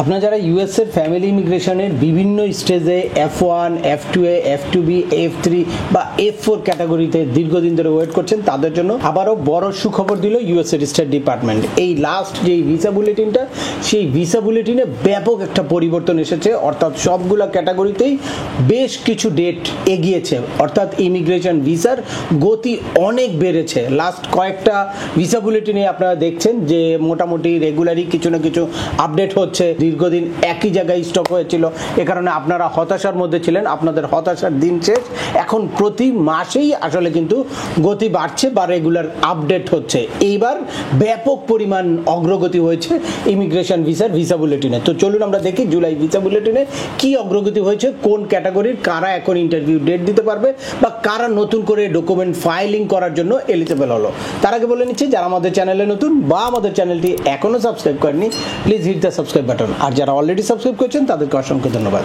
আপনারা যারা ইউএস এর ফ্যামিলি ইমিগ্রেশনের বিভিন্ন স্টেজে F1, F2A, F2B, F3 বা F4 ক্যাটাগরিতে দীর্ঘদিন ধরে ওয়েট করছেন, তাদের জন্য আবারও বড় সুখবর দিল ইউএস এর স্টেট ডিপার্টমেন্ট। এই লাস্ট যে ভিসা বুলেটিনটা, সেই ভিসা বুলেটিনে ব্যাপক একটা পরিবর্তন এসেছে, অর্থাৎ সবগুলো ক্যাটাগরিতেই বেশ কিছু ডেট এগিয়েছে, অর্থাৎ ইমিগ্রেশন ভিসার গতি অনেক বেড়েছে। লাস্ট কয়েকটা ভিসা বুলেটিনে আপনারা দেখছেন যে মোটামুটি রেগুলারই কিছু না কিছু আপডেট হচ্ছে। দীর্ঘদিন একই জায়গায় স্টক হয়েছিল, এ কারণে আপনারা হতাশার মধ্যে ছিলেন, আপনাদের হতাশার দিন শেষ। এখন প্রতি মাসেই আসলে কিন্তু গতি বাড়ছে বা রেগুলার আপডেট হচ্ছে। এইবার ব্যাপক পরিমাণ অগ্রগতি হয়েছে ইমিগ্রেশন ভিসার ভিসা বুলেটিনে। তো চলুন আমরা দেখি জুলাই ভিসা বুলেটিনে কি অগ্রগতি হয়েছে, কোন ক্যাটাগরির কারা এখন ইন্টারভিউ ডেট দিতে পারবে বা কারা নতুন করে ডকুমেন্ট ফাইলিং করার জন্য এলিজিবল হলো। তার আগে বলে নিচ্ছি, যারা আমাদের চ্যানেলে নতুন বা আমাদের চ্যানেলটি এখনো সাবস্ক্রাইব করেনি, please hit the subscribe button. আর যারা অলরেডি সাবস্ক্রাইব করেছেন তাদেরকে অসংখ্য ধন্যবাদ।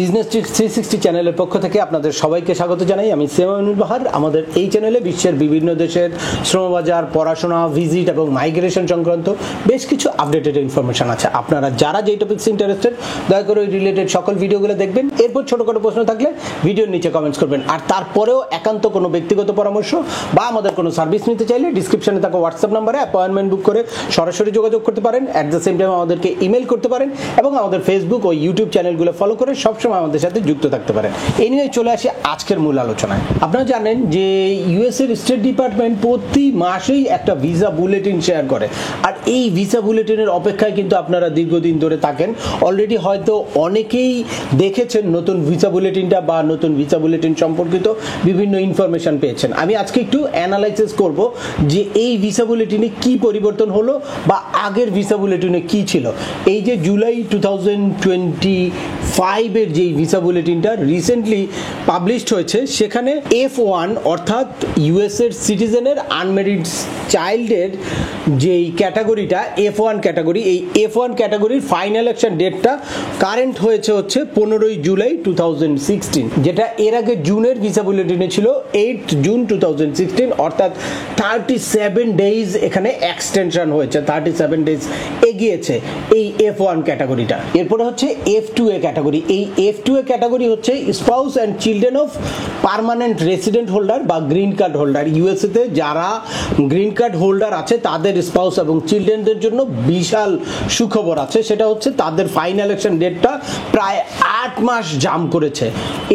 বিজনেস 360 চ্যানেলের পক্ষ থেকে আপনাদের সবাইকে স্বাগত জানাই। আমি সেমানুল বাহার। আমাদের এই চ্যানেলে বিশ্বের বিভিন্ন দেশের শ্রমবাজার, পড়াশোনা, ভিজিট এবং মাইগ্রেশন সংক্রান্ত বেশ কিছু আপডেটেড ইনফরমেশন আছে। আপনারা যারা যেই টপিকস ইন্টারেস্টেড, দয়া করে ওই রিলেটেড সকল ভিডিওগুলো দেখবেন। এরপর ছোটখাটো প্রশ্ন থাকলে ভিডিওর নিচে কমেন্টস করবেন। আর তারপরেও একান্ত কোনো ব্যক্তিগত পরামর্শ বা আমাদের কোনো সার্ভিস নিতে চাইলে ডিসক্রিপশনে থাকা হোয়াটসঅ্যাপ নাম্বারে অ্যাপয়েন্টমেন্ট বুক করে সরাসরি যোগাযোগ করতে পারেন। অ্যাট দ্য সেম টাইম আমাদেরকে ইমেল করতে পারেন এবং আমাদের ফেসবুক ও ইউটিউব চ্যানেলগুলো ফলো করে সবসময় আমাদের সাথে যুক্ত থাকতে পারেন। এই নিয়ে চলে আসি আজকের মূল আলোচনায়। আপনারা জানেন যে ইউএস এর স্টেট ডিপার্টমেন্ট প্রতি মাসেই একটা ভিসা বুলেটিন শেয়ার করে, আর এই ভিসা বুলেটিনের অপেক্ষায় কিন্তু আপনারা দীর্ঘদিন ধরে থাকেন। অলরেডি হয়তো অনেকেই দেখেছেন নতুন ভিসা বুলেটিনটা বা নতুন ভিসা বুলেটিন সম্পর্কিত বিভিন্ন ইনফরমেশন পেয়েছেন। আমি আজকে একটু অ্যানালাইসিস করব যে এই ভিসা বুলেটিনে কি পরিবর্তন হলো বা আগের ভিসা বুলেটিনে কি ছিল। এই যে জুলাই 2025 এর যে ভিসা বুলেটিনটা রিসেন্টলি পাবলিশড হয়েছে, সেখানে F1 অর্থাৎ ইউএস এর সিটিজেনের আনম্যারিড চাইল্ডের যেই ক্যাটাগরিটা F1 ক্যাটাগরি, এই F1 ক্যাটাগরির ফাইনাল অ্যাকশন ডেটটা কারেন্ট হয়েছে হচ্ছে 15 জুলাই 2016, যেটা এর আগে জুনের ভিসা বুলেটিনে ছিল 8 জুন 2016, অর্থাৎ 37 ডেজ এখানে এক্সটেনশন হয়েছে, 37 ডেজ এগিয়েছে এই F1 ক্যাটাগরিটা। এরপরে হচ্ছে F2A ক্যাটাগরি। এই F2A ক্যাটাগরি হচ্ছে spouse and children of permanent resident holder বা গ্রিন কার্ড হোল্ডার। ইউএসএতে যারা গ্রিন কার্ড হোল্ডার আছে তাদের স্পাউস এবং চিলড্রেনদের জন্য বিশাল সুখবর আছে। সেটা হচ্ছে তাদের ফাইনাল অ্যাকশন ডেটটা প্রায় 8 মাস জাম্প করেছে।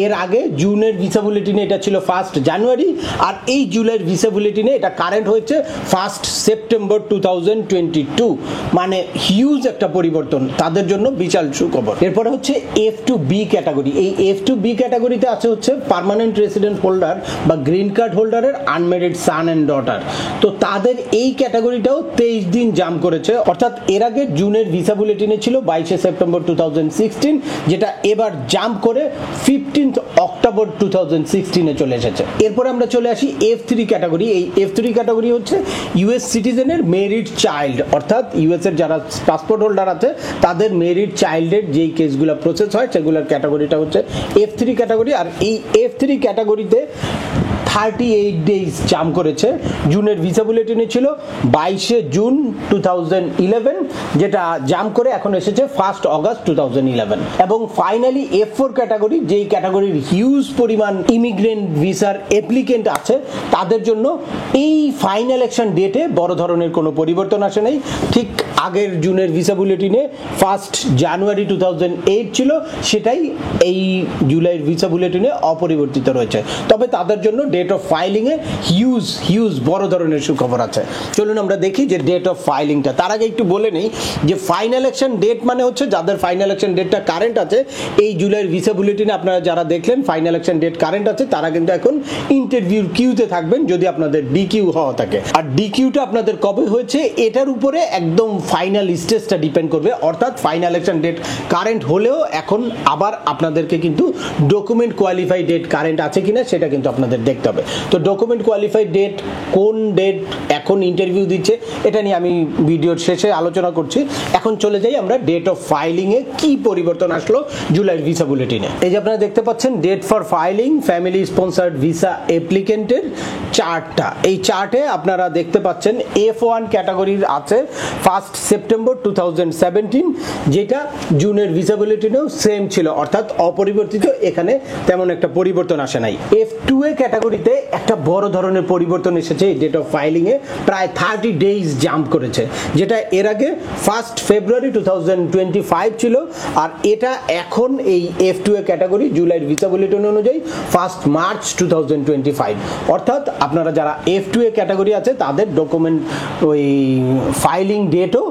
এর আগে জুনের ভিসা বুলেটিনে এটা ছিল 1 জানুয়ারি, আর এই জুলাইয়ের ভিসা বুলেটিনে এটা কারেন্ট হয়েছে 1 সেপ্টেম্বর 2022। মানে হিউজ একটা পরিবর্তন, তাদের জন্য বিশাল সুখবর। এরপরে হচ্ছে F2B ক্যাটাগরি। এই F2B ক্যাটাগরিতে আছে হচ্ছে পার্মানেন্ট রেসিডেন্ট হোল্ডার বা গ্রিন কার্ড হোল্ডারের আনম্যারিড সান অ্যান্ড ডটার। তো তাদের এই ক্যাটাগরিটাও 23 দিন জাম্প করেছে, অর্থাৎ এর আগে জুনের ভিসা বুলেটিনে ছিল 22 সেপ্টেম্বর 2016, যেটা এবার জাম্প করে 15 অক্টোবর 2016 চলে এসেছে। এরপরে আমরা চলে আসি F3 ক্যাটাগরি। এই F3 ক্যাটাগরি হচ্ছে ইউএস সিটিজেনের মেরিড চাইল্ড, অর্থাৎ ইউএস এর যারা পাসপোর্ট হোল্ডার আছে তাদের মেরিড চাইল্ডের যেই কেসগুলো প্রসেস হয় সেগুলোর ক্যাটাগরিটা হচ্ছে F3 ক্যাটাগরি। আর এই F3 ক্যাটাগরিতে 38 ডেজ জাম্প করেছে। জুনের ভিসা বুলেটিনে ছিল 22 জুন 2011, যেটা জাম্প করে এখন এসেছে 1 অগস্ট 2011। এবং ফাইনালি F4 ক্যাটাগরি, যেই ক্যাটাগরির হিউজ পরিমাণ ইমিগ্রেন্ট ভিসার অ্যাপ্লিকেন্ট আছে, তাদের জন্য এই ফাইনাল অ্যাকশন ডেটে বড় ধরনের কোনো পরিবর্তন আসে নাই। ঠিক আগের জুনের ভিসা বুলেটিনে 1 জানুয়ারি 2008 ছিল, সেটাই এই জুলাইয়ের ভিসা বুলেটিনে অপরিবর্তিত রয়েছে। তবে তাদের জন্য date of filing a huge বড় ধরনের সুখবর আছে। চলুন আমরা দেখি যে ডেট অফ ফাইলিংটা। তার আগে একটু বলে নেই যে ফাইনাল অ্যাকশন ডেট মানে হচ্ছে যাদের ফাইনাল অ্যাকশন ডেটটা কারেন্ট আছে। এই জুলাইয়ের ভিসা বুলেটিনে আপনারা যারা দেখলেন ফাইনাল অ্যাকশন ডেট কারেন্ট আছে, তারা কিন্তু এখন ইন্টারভিউর কিউতে থাকবেন যদি আপনাদের ডিকিউ হওয়া থাকে। আর ডিকিউটা আপনাদের কবে হয়েছে এটার উপরে একদম ফাইনাল স্টেজটা ডিপেন্ড করবে, অর্থাৎ ফাইনাল অ্যাকশন ডেট কারেন্ট হলেও এখন আবার আপনাদেরকে কিন্তু ডকুমেন্ট কোয়ালিফাই ডেট কারেন্ট আছে কিনা সেটা কিন্তু আপনাদের দেখতে হবে। তো ডকুমেন্ট কোয়ালিফাইড ডেট কোন ডেট এখন ইন্টারভিউ দিচ্ছে এটা নিয়ে আমি ভিডিওর শেষে আলোচনা করছি। এখন চলে যাই আমরা ডেট অফ ফাইলিংয়ে কি পরিবর্তন আসলো জুলাইয়ের ভিসা বুলেটিনে। এই যে আপনারা দেখতে পাচ্ছেন date for filing family sponsored visa অ্যাপ্লিকেন্টের চার্টটা। এই চার্টে আপনারা দেখতে পাচ্ছেন F1 ক্যাটাগরির আছে 1 সেপ্টেম্বর 2017, যেটা জুনের ভিসা বুলেটিনেও সেম ছিল, অর্থাৎ অপরিবর্তিত, এখানে তেমন একটা পরিবর্তন আসে নাই। F2A ক্যাটাগরিতে একটা বড় ধরনের পরিবর্তন এসেছে এই ডেট অফ ফাইলিংয়ে, প্রায় 30 ডেজ জাম্প করেছে, যেটা এর আগে 1 ফেব্রুয়ারি 2025 ছিল, আর এটা এখন এই F2A ক্যাটাগরি জুলাইয়ের ভিসা বুলেটিন অনুযায়ী 1 মার্চ 2025। অর্থাৎ আপনারা যারা F2A ক্যাটাগরি আছে তাদের ডকুমেন্ট ওই ফাইলিং ডেটও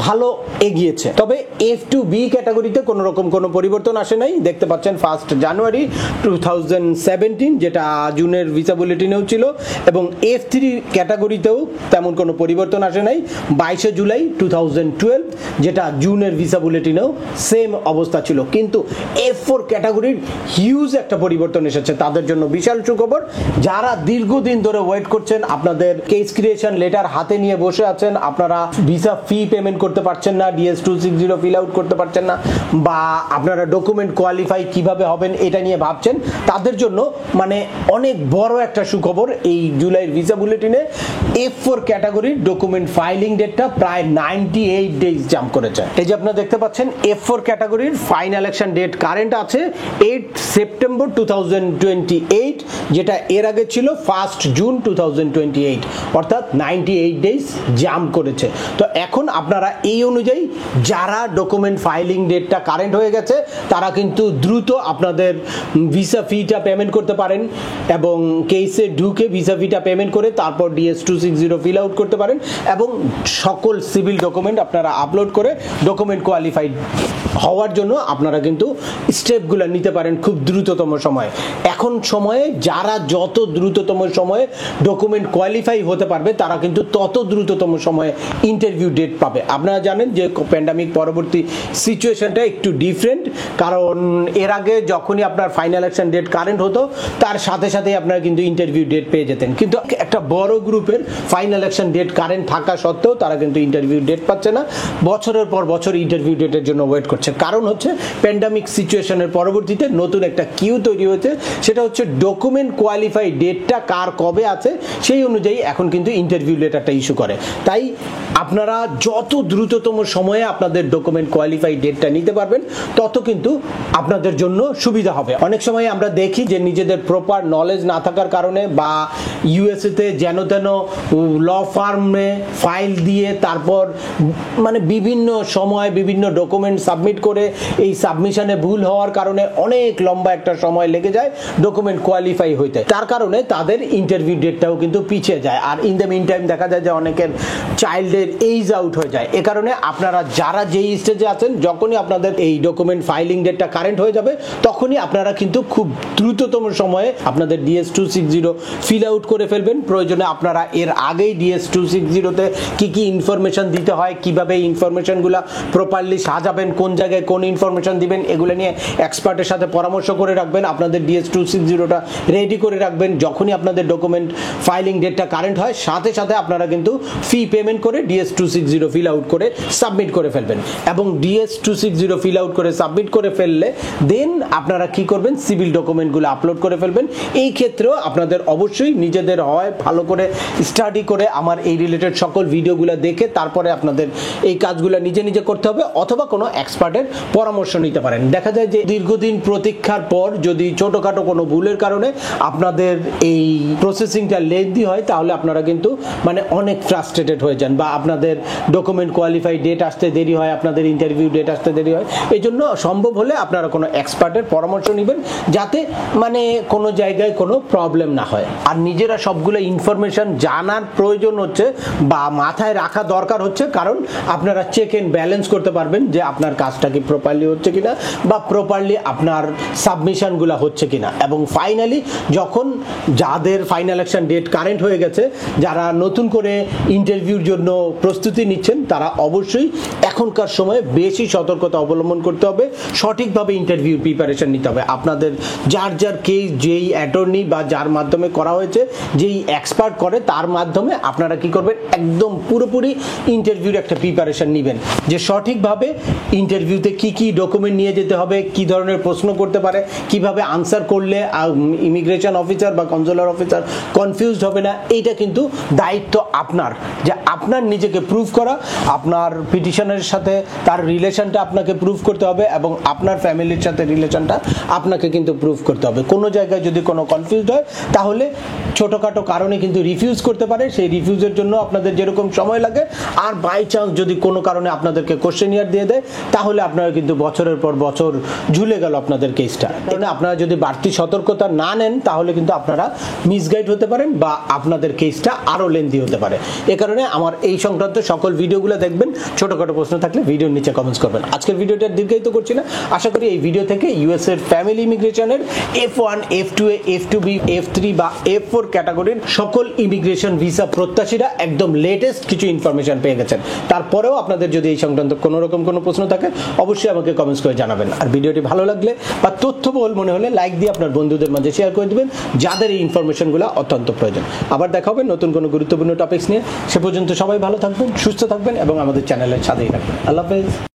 ভালো এগিয়েছে। তবে F2B ক্যাটাগরিতে কোনো রকম কোনো পরিবর্তন আসে নাই। দেখতে পাচ্ছেন 1 জানুয়ারি 2017 যেটা জুনের ভিসা বুলেটিনেও ছিল, এবং F3 ক্যাটাগরিতেও তেমন কোনো পরিবর্তন আসে নাই 22 জুলাই 2012, যেটা জুনের ভিসা বুলেটিনেও সেম অবস্থা ছিল। কিন্তু F4 ক্যাটাগরির হিউজ একটা পরিবর্তন এসেছে, তাদের জন্য বিশাল সুখবর। যারা দীর্ঘদিন ধরে ওয়েট করছেন, আপনাদের কেস ক্রিয়েশন লেটার হাতে নিয়ে বসে আছেন, আপনারা ভিসা ফি পেমেন্ট করতে পারছেন না, DS-260 ফিল আউট করতে পারছেন না, বা আপনারা ডকুমেন্ট কোয়ালিফাই কিভাবে হবেন এটা নিয়ে ভাবছেন, তাদের জন্য মানে অনেক বড় একটা সুখবর। এই জুলাইয়ের ভিসা বুলেটিনে F4 ক্যাটাগরির ডকুমেন্ট ফাইলিং ডেটটা প্রায় 98 ডেজ জাম্প করেছে। এই যে আপনারা দেখতে পাচ্ছেন F4 ক্যাটাগরির ফাইনাল অ্যাকশন ডেট কারেন্ট আছে 8 সেপ্টেম্বর 2028, যেটা এর আগে ছিল 1 জুন 2028, অর্থাৎ 98 ডেজ জাম্প করেছে। তো এখন আপনারা এই অনুযায়ী যারা ডকুমেন্ট ফাইলিং ডেটটা কারেন্ট হয়ে গেছে তারা কিন্তু দ্রুত আপনাদের ভিসা ফিটা পেমেন্ট করতে পারেন, এবং কেসে ঢুকে ভিসা ফিটা পেমেন্ট করে তারপর DS-260 ফিল আউট করতে পারেন, এবং সকল সিভিল ডকুমেন্ট আপনারা আপলোড করে ডকুমেন্ট কোয়ালিফাইড হওয়ার জন্য আপনারা কিন্তু স্টেপগুলো নিতে পারেন খুব দ্রুততম সময়ে। এখন সময়ে যারা যত দ্রুততম সময়ে ডকুমেন্ট কোয়ালিফাই হতে পারবে তারা কিন্তু তত দ্রুততম সময়ে ইন্টারভিউ ডেট পাবে। আপনারা জানেন যে প্যান্ডামিক পরবর্তী সিচুয়েশনটা একটু ডিফারেন্ট, কারণ এর আগে যখনই আপনার ফাইনাল অ্যাকশন ডেট কারেন্ট হতো তার সাথে সাথেই আপনারা কিন্তু ইন্টারভিউ ডেট পেয়ে যেতেন, কিন্তু একটা বড় গ্রুপের ফাইনাল অ্যাকশন ডেট কারেন্ট থাকা সত্ত্বেও তারা কিন্তু ইন্টারভিউ ডেট পাচ্ছে না, বছরের পর বছর ইন্টারভিউ ডেটের জন্য ওয়েট করছে। কারণ হচ্ছে প্যান্ডামিক সিচুয়েশনের পরবর্তীতে নতুন একটা কিউ তৈরি হয়েছে, সেটা হচ্ছে ডকুমেন্ট কোয়ালিফাই ডেটটা কার কবে আছে সেই অনুযায়ী এখন কিন্তু ইন্টারভিউ লেটারটা ইস্যু করে। তাই আপনারা যত দ্রুততম সময়ে আপনাদের ডকুমেন্ট কোয়ালিফাই ডেটটা নিতে পারবেন তত কিন্তু আপনাদের জন্য সুবিধা হবে। অনেক সময় আমরা দেখি যে নিজেদের প্রপার নলেজ না থাকার কারণে বা ইউএসএতে যেন তেন ল ফার্মে ফাইল দিয়ে তারপর মানে বিভিন্ন সময় বিভিন্ন ডকুমেন্ট সাবমিট করে এই সাবমিশনে ভুল হওয়ার কারণে অনেক লম্বা একটা সময় লেগে যায় ডকুমেন্ট কোয়ালিফাই হইতে, তার কারণে তাদের ইন্টারভিউ ডেটটাও কিন্তু পিছিয়ে যায়। আর ইন দ্য মিন টাইম দেখা যায় যে অনেকের চাইল্ডের এইজ আউট হয়ে যায়। এ কারণে আপনারা যারা যেই স্টেজে আছেন, যখনই আপনাদের এই ডকুমেন্ট ফাইলিং ডেটটা কারেন্ট হয়ে যাবে তখনই আপনারা কিন্তু খুব দ্রুততম সময়ে আপনাদের DS-260 ফিল আউট করে ফেলবেন। প্রয়োজনে আপনারা এর আগেই DS-260তে কি কি ইনফরমেশন দিতে হয়, কিভাবে ইনফরমেশনগুলো প্রপারলি সাজাবেন, কোন জায়গায় কোন ইনফরমেশন দিবেন, এগুলো নিয়ে এক্সপার্টের সাথে পরামর্শ করে রাখবেন। আপনাদের DS-260টা রেডি করে রাখবেন। যখনই আপনাদের ডকুমেন্ট ফাইলিং ডেটটা কারেন্ট হয় সাথে সাথে আপনারা কিন্তু ফি পেমেন্ট করে DS-260 ফিল আউট করে সাবমিট করে ফেলবেন, এবং DS-260 ফিল আউট করে সাবমিট করে ফেললে দেন আপনারা কি করবেন, সিভিল ডকুমেন্টগুলো আপলোড করে ফেলবেন। এই ক্ষেত্রেও আপনাদের অবশ্যই নিজেদের হয় ভালো করে স্টাডি করে আমার এই রিলেটেড সকল ভিডিওগুলো দেখে তারপরে আপনাদের এই কাজগুলো নিজে নিজে করতে হবে, অথবা কোনো এক্সপার্টের পরামর্শ নিতে পারেন। দেখা যায় যে দীর্ঘদিন প্রতীক্ষার পর যদি ছোটোখাটো কোনো ভুলের কারণে আপনাদের এই প্রসেসিংটা লেন্দি হয় তাহলে আপনারা কিন্তু মানে অনেক ফ্রাস্ট্রেটেড হয়ে যান, বা আপনাদের ডকুমেন্ট কোয়ালিফাই ডেট আসতে দেরি হয়, আপনাদের ইন্টারভিউ ডেট আসতে দেরি হয়। এই জন্য সম্ভব হলে আপনারা কোনো এক্সপার্টের পরামর্শ নেবেন যাতে মানে কোনো জায়গায় কোনো প্রবলেম না হয়। আর নিজেরা সবগুলো ইনফরমেশন জানার প্রয়োজন হচ্ছে বা মাথায় রাখা দরকার হচ্ছে, কারণ আপনারা চেক এন্ড ব্যালেন্স করতে পারবেন যে আপনার কাজটা কি প্রপারলি হচ্ছে কিনা বা প্রপারলি আপনার সাবমিশনগুলো হচ্ছে কিনা। এবং ফাইনালি যখন যাদের ফাইনাল অ্যাকশন ডেট কারেন্ট হয়ে গেছে, যারা নতুন করে ইন্টারভিউর জন্য প্রস্তুতি নিচ্ছেন, তারা অবশ্যই এখনকার সময়ে বেশি সতর্কতা অবলম্বন করতে হবে, সঠিকভাবে ইন্টারভিউ প্রিপারেশন নিতে হবে। আপনাদের যার যার কেস যেই অ্যাটর্নি বা যার মাধ্যমে করা হয়েছে, যেই এক্সপার্ট করে তার মাধ্যমে আপনারা কি করবেন, একদম পুরোপুরি ইন্টারভিউর একটা প্রিপারেশন নেবেন, যে সঠিকভাবে ইন্টারভিউতে কি কি ডকুমেন্ট নিয়ে যেতে হবে, কি ধরনের প্রশ্ন করতে পারে, কিভাবে আনসার করলে ইমিগ্রেশন অফিসার বা কনসুলার অফিসার কনফিউজড হবে না। এইটা কিন্তু দায়িত্ব আপনার, যে আপনার নিজেকে প্রুভ করা, আপনার পিটিশনের সাথে তার রিলেশনটা আপনাকে প্রুভ করতে হবে এবং আপনার ফ্যামিলির সাথে রিলেশনটা আপনাকে কিন্তু প্রুভ করতে হবে। কোনো জায়গায় যদি কোনো কনফিউজড হয় তাহলে ছোটোখাটো কারণে কিন্তু রিফিউজ করতে পারে, সেই রিফিউজের জন্য আপনাদের যেরকম সময় লাগে, আর বাই চান্স যদি কোনো কারণে আপনাদেরকে কোশ্চেনিয়ার দিয়ে দেয় তাহলে আপনারা কিন্তু বছরের পর বছর ঝুলে গেল আপনাদের কেসটা। কারণ আপনারা যদি বাড়তি সতর্কতা না নেন তাহলে কিন্তু আপনারা মিসগাইড হতে পারেন বা আপনাদের কেসটা আরও লেন্দি হতে পারে। এ কারণে আমার এই সংক্রান্ত সকল ভিডিওগুলো দেখবেন, ছোটোখাটো প্রশ্ন থাকলে ভিডিওর নিচে কমেন্টস করবেন। আজকের ভিডিওটা দীর্ঘায়িত করছি না, আশা করি এই ভিডিও থেকে ইউএস এর ফ্যামিলি ইমিগ্রেশনের F1, F2A, F2B, F3 বা F4 ক্যাটাগরির সকল ইমিগ্রেশন ভিসা প্রত্যাশীরা একদম লেটেস্ট কিছু ইনফরমেশন পেয়ে গেছেন। তারপরেও আপনাদের যদি এই সংক্রান্ত কোনো রকম কোনো প্রশ্ন থাকে অবশ্যই আমাকে কমেন্টস করে জানাবেন। আর ভিডিওটি ভালো লাগলে বা তথ্যবহুল মনে হলে লাইক দিয়ে আপনার বন্ধুদের মাঝে শেয়ার করে দেবেন যাদের এই ইনফরমেশনগুলো অত্যন্ত প্রয়োজন। আবার দেখা হবে নতুন কোনো গুরুত্বপূর্ণ টপিকস নিয়ে। সে পর্যন্ত সবাই ভালো থাকবেন, সুস্থ থাকবেন এবং আমাদের চ্যানেলের সাথেই থাকবেন। আল্লাহ হাফেজ।